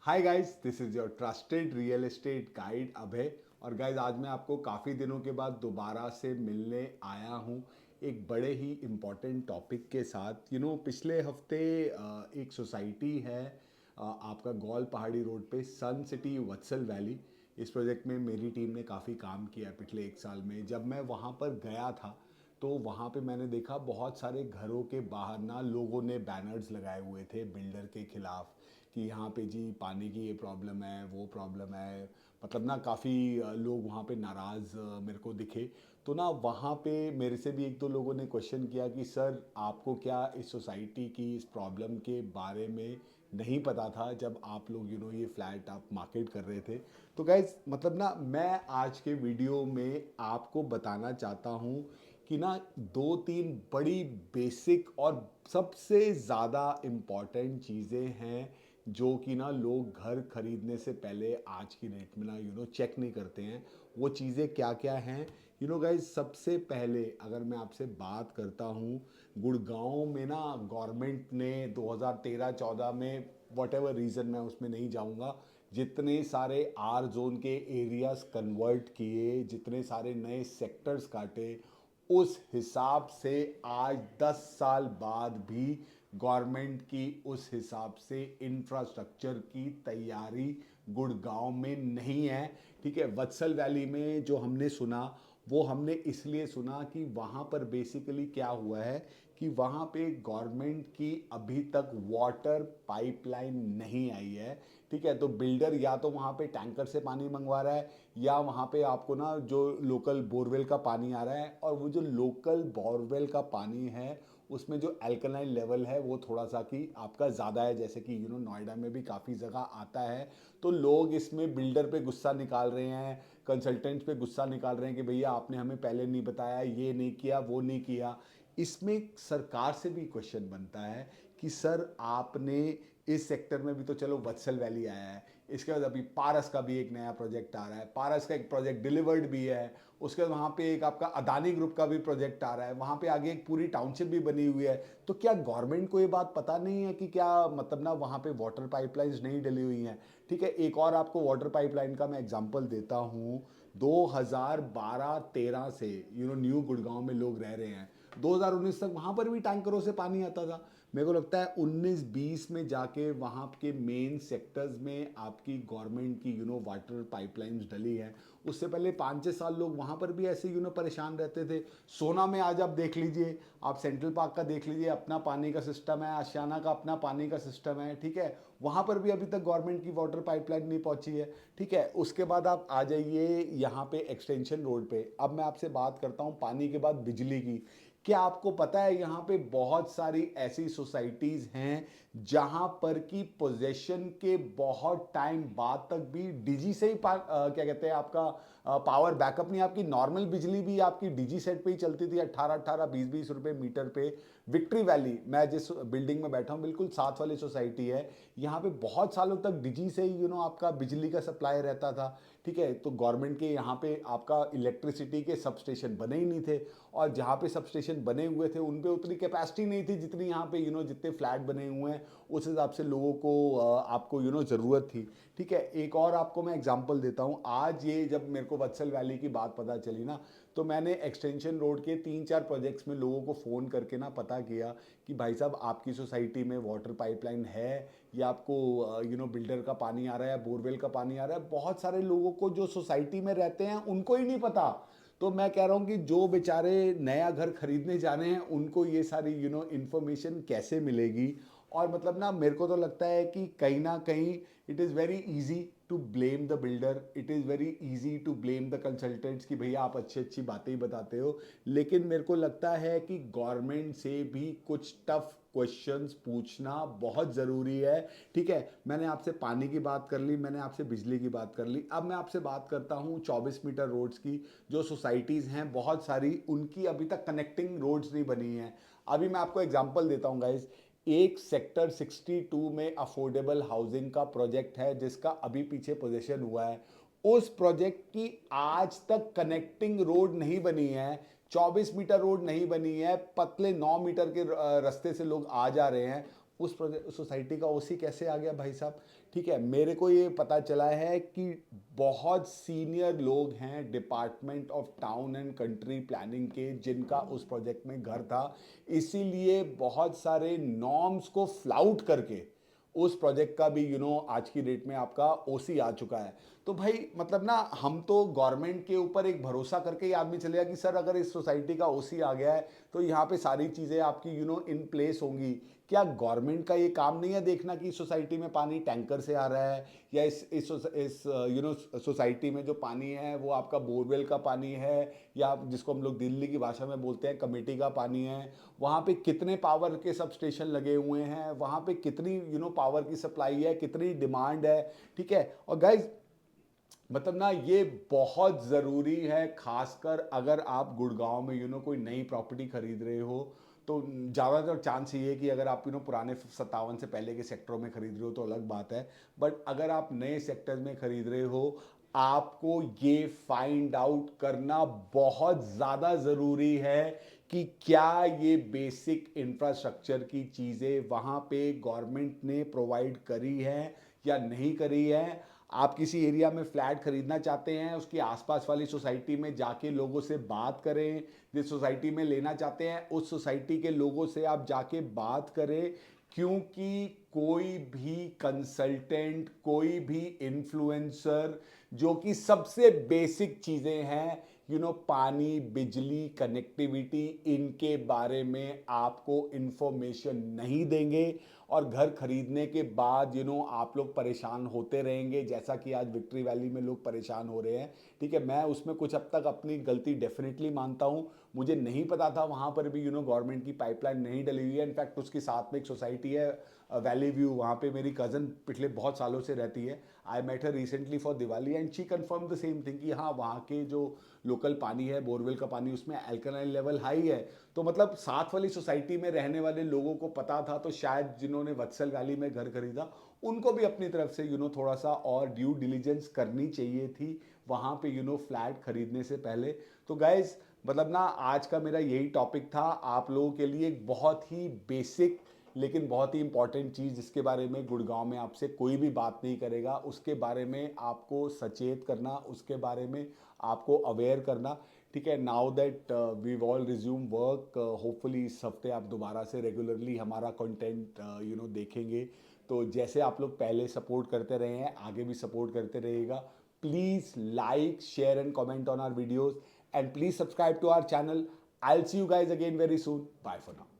Hi guys, this is your trusted real estate guide Abhay. और guys, आज मैं आपको काफ़ी दिनों के बाद दोबारा से मिलने आया हूँ एक बड़े ही इम्पॉर्टेंट टॉपिक के साथ। पिछले हफ्ते एक सोसाइटी है आपका गौल पहाड़ी रोड पे, सन सिटी वत्सल वैली। इस प्रोजेक्ट में मेरी टीम ने काफ़ी काम किया है पिछले एक साल में। जब मैं वहाँ पर गया था तो वहाँ पे मैंने देखा बहुत सारे घरों के बाहर ना लोगों ने बैनर्स लगाए हुए थे बिल्डर के खिलाफ कि यहाँ पे जी पानी की ये प्रॉब्लम है, वो प्रॉब्लम है। मतलब ना काफ़ी लोग वहाँ पे नाराज़ मेरे को दिखे। तो ना वहाँ पे मेरे से भी एक दो लोगों ने क्वेश्चन किया कि सर, आपको क्या इस सोसाइटी की इस प्रॉब्लम के बारे में नहीं पता था जब आप लोग ये फ्लैट आप मार्केट कर रहे थे। तो गाइज, मतलब ना मैं आज के वीडियो में आपको बताना चाहता हूँ कि ना दो तीन बड़ी बेसिक और सबसे ज़्यादा इम्पॉर्टेंट चीज़ें हैं जो कि ना लोग घर खरीदने से पहले आज की डेट में ना चेक नहीं करते हैं। वो चीज़ें क्या क्या हैं? गाइज, सबसे पहले अगर मैं आपसे बात करता हूँ, गुड़गांव में ना गवर्नमेंट ने 2013-14 में, वट एवर रीज़न, मैं उसमें नहीं जाऊँगा, जितने सारे आर जोन के एरियाज कन्वर्ट किए, जितने सारे नए सेक्टर्स काटे, उस हिसाब से आज 10 साल बाद भी गवर्नमेंट की उस हिसाब से इंफ्रास्ट्रक्चर की तैयारी गुड़गांव में नहीं है। ठीक है, वत्सल वैली में जो हमने सुना, वो हमने इसलिए सुना कि वहाँ पर बेसिकली क्या हुआ है कि वहाँ पे गवर्नमेंट की अभी तक वाटर पाइपलाइन नहीं आई है। ठीक है, तो बिल्डर या तो वहाँ पे टैंकर से पानी मंगवा रहा है, या वहाँ पे आपको ना जो लोकल बोरवेल का पानी आ रहा है, और वो जो लोकल बोरवेल का पानी है उसमें जो एल्कलाइन लेवल है वो थोड़ा सा कि आपका ज़्यादा है, जैसे कि नोएडा में भी काफ़ी जगह आता है। तो लोग इसमें बिल्डर पे गुस्सा निकाल रहे हैं, कंसल्टेंट्स पे गुस्सा निकाल रहे हैं कि भैया आपने हमें पहले नहीं बताया, ये नहीं किया, वो नहीं किया। इसमें सरकार से भी क्वेश्चन बनता है कि सर, आपने इस सेक्टर में भी तो चलो वत्सल वैली आया है, इसके बाद अभी पारस का भी एक नया प्रोजेक्ट आ रहा है, पारस का एक प्रोजेक्ट डिलीवर्ड भी है, उसके बाद वहाँ पे एक आपका अदानी ग्रुप का भी प्रोजेक्ट आ रहा है, वहाँ पे आगे एक पूरी टाउनशिप भी बनी हुई है। तो क्या गवर्नमेंट को ये बात पता नहीं है कि क्या मतलब ना वहाँ पे वाटर पाइपलाइंस नहीं डली हुई हैं? ठीक है, एक और आपको वाटर पाइपलाइन का मैं एग्जांपल देता हूँ। 2012-13 से न्यू गुड़गांव में लोग रह रहे हैं, 2019 तक वहाँ पर भी टैंकरों से पानी आता था। मेरे को लगता है 19-20 में जाके वहाँ के मेन सेक्टर्स में आपकी गवर्नमेंट की वाटर पाइपलाइंस डली है। उससे पहले 5-6 साल लोग वहाँ पर भी ऐसे परेशान रहते थे। सोना में आज आप देख लीजिए, आप सेंट्रल पार्क का देख लीजिए, अपना पानी का सिस्टम है, आशियाना का अपना पानी का सिस्टम है। ठीक है, वहाँ पर भी अभी तक गवर्नमेंट की वाटर पाइपलाइन नहीं पहुँची है। ठीक है, उसके बाद आप आ जाइए यहाँ पे एक्सटेंशन रोड पे। अब मैं आपसे बात करता हूँ पानी के बाद बिजली की। क्या आपको पता है यहाँ पे बहुत सारी ऐसी सोसाइटीज हैं जहां पर की पोजेशन के बहुत टाइम बाद तक भी डीजी से ही क्या कहते हैं आपका पावर बैकअप नहीं, आपकी नॉर्मल बिजली भी आपकी डीजी सेट पे ही चलती थी, 18-18, 20-20 रुपए मीटर पे। विक्ट्री वैली, मैं जिस बिल्डिंग में बैठा हूँ बिल्कुल साथ वाली सोसाइटी है, यहाँ पे बहुत सालों तक डीजी से ही आपका बिजली का सप्लाई रहता था। ठीक है, तो गवर्नमेंट के यहाँ पे आपका इलेक्ट्रिसिटी के सब स्टेशन बने ही नहीं थे, और जहाँ पे सब स्टेशन बने हुए थे उन पे उतनी कैपेसिटी नहीं थी जितनी यहाँ पे जितने फ्लैट बने हुए हैं उस हिसाब से लोगों को आपको ज़रूरत थी। ठीक है, एक और आपको मैं एग्जांपल देता हूँ। आज ये जब मेरे को वत्सल वैली की बात पता चली ना, तो मैंने एक्सटेंशन रोड के 3-4 प्रोजेक्ट्स में लोगों को फ़ोन करके ना पता किया कि भाई साहब, आपकी सोसाइटी में वाटर पाइपलाइन है, या आपको बिल्डर का पानी आ रहा है, बोरवेल का पानी आ रहा है। बहुत सारे लोगों को जो सोसाइटी में रहते हैं उनको ही नहीं पता। तो मैं कह रहा हूँ कि जो बेचारे नया घर खरीदने जाने हैं उनको ये सारी इन्फॉर्मेशन कैसे मिलेगी? और मतलब ना मेरे को तो लगता है कि कहीं ना कहीं it is very easy to blame the builder, it is very easy to blame the consultants कि भैया आप अच्छी अच्छी बातें ही बताते हो। लेकिन मेरे को लगता है कि गवर्नमेंट से भी कुछ टफ क्वेश्चंस पूछना बहुत ज़रूरी है। ठीक है, मैंने आपसे पानी की बात कर ली, मैंने आपसे बिजली की बात कर ली, अब मैं आपसे बात करता हूँ 24 मीटर रोड्स की। जो सोसाइटीज़ हैं बहुत सारी, उनकी अभी तक कनेक्टिंग रोड्स नहीं बनी हैं। अभी मैं आपको एग्जांपल देता हूँ गाइज। एक सेक्टर 62 में अफोर्डेबल हाउसिंग का प्रोजेक्ट है जिसका अभी पीछे पोजीशन हुआ है। उस प्रोजेक्ट की आज तक कनेक्टिंग रोड नहीं बनी है, 24 मीटर रोड नहीं बनी है, पतले 9 मीटर के रास्ते से लोग आ जा रहे हैं। उस प्रोजेक्ट सोसाइटी का ओसी कैसे आ गया भाई साहब? ठीक है, मेरे को ये पता चला है कि बहुत सीनियर लोग हैं department of town and country planning के, जिनका उस प्रोजेक्ट में घर था, इसीलिए बहुत सारे नॉर्म्स को फ्लाउट करके उस प्रोजेक्ट का भी आज की डेट में आपका ओसी आ चुका है। तो भाई मतलब ना, हम तो गवर्नमेंट के ऊपर एक भरोसा करके ही आदमी चलेगा कि सर अगर इस सोसाइटी का ओसी आ गया है तो यहाँ पे सारी चीज़ें आपकी इन प्लेस होंगी। क्या गवर्नमेंट का ये काम नहीं है देखना कि सोसाइटी में पानी टैंकर से आ रहा है, या इस सोसाइटी में जो पानी है वो आपका बोरवेल का पानी है, या जिसको हम लोग दिल्ली की भाषा में बोलते हैं कमेटी का पानी है, वहाँ पे कितने पावर के सब स्टेशन लगे हुए हैं, वहाँ पे कितनी पावर की सप्लाई है, कितनी डिमांड है। ठीक है, और गाइज मतलब ना ये बहुत ज़रूरी है, खासकर अगर आप गुड़गांव में कोई नई प्रॉपर्टी खरीद रहे हो, तो ज़्यादातर चांस ये है कि अगर आप पुराने 57 से पहले के सेक्टरों में खरीद रहे हो तो अलग बात है, बट अगर आप नए सेक्टर में खरीद रहे हो, आपको ये फाइंड आउट करना बहुत ज़्यादा ज़रूरी है कि क्या ये बेसिक इंफ्रास्ट्रक्चर की चीज़ें वहाँ पे गवर्नमेंट ने प्रोवाइड करी हैं या नहीं करी है। आप किसी एरिया में फ्लैट खरीदना चाहते हैं, उसके आसपास वाली सोसाइटी में जाके लोगों से बात करें, जिस सोसाइटी में लेना चाहते हैं उस सोसाइटी के लोगों से आप जाके बात करें, क्योंकि कोई भी कंसल्टेंट, कोई भी इन्फ्लुएंसर जो कि सबसे बेसिक चीज़ें हैं पानी, बिजली, कनेक्टिविटी, इनके बारे में आपको इन्फॉर्मेशन नहीं देंगे, और घर खरीदने के बाद आप लोग परेशान होते रहेंगे, जैसा कि आज विक्ट्री वैली में लोग परेशान हो रहे हैं। ठीक है, मैं उसमें कुछ हद तक अपनी गलती डेफिनेटली मानता हूँ। मुझे नहीं पता था वहाँ पर भी गवर्नमेंट की पाइपलाइन नहीं डली हुई है। इनफैक्ट उसके साथ में एक सोसाइटी है वैली व्यू, वहाँ पे मेरी कज़न पिछले बहुत सालों से रहती है। I met her recently for Diwali and she confirm the same thing कि हाँ, वहाँ के जो लोकल पानी है, बोरवेल का पानी, उसमें अल्कलाइन लेवल हाई है। तो मतलब साथ वाली सोसाइटी में रहने वाले लोगों को पता था, तो शायद जिन्होंने वत्सल वैली में घर खरीदा उनको भी अपनी तरफ से थोड़ा सा और ड्यू डिलीजेंस करनी चाहिए थी वहाँ पे फ्लैट खरीदने से पहले। तो गाइज मतलब ना, आज का मेरा यही टॉपिक था आप लोगों के लिए, एक बहुत ही बेसिक लेकिन बहुत ही इंपॉर्टेंट चीज़ जिसके बारे में गुड़गांव में आपसे कोई भी बात नहीं करेगा, उसके बारे में आपको सचेत करना, उसके बारे में आपको अवेयर करना। ठीक है, now that we all resume work, hopefully इस हफ्ते आप दोबारा से रेगुलरली हमारा कंटेंट देखेंगे। तो जैसे आप लोग पहले सपोर्ट करते रहे हैं, आगे भी सपोर्ट करते रहिएगा। Please like, share and comment on our videos, and please subscribe to our channel. I'll see you guys again very soon. Bye for now.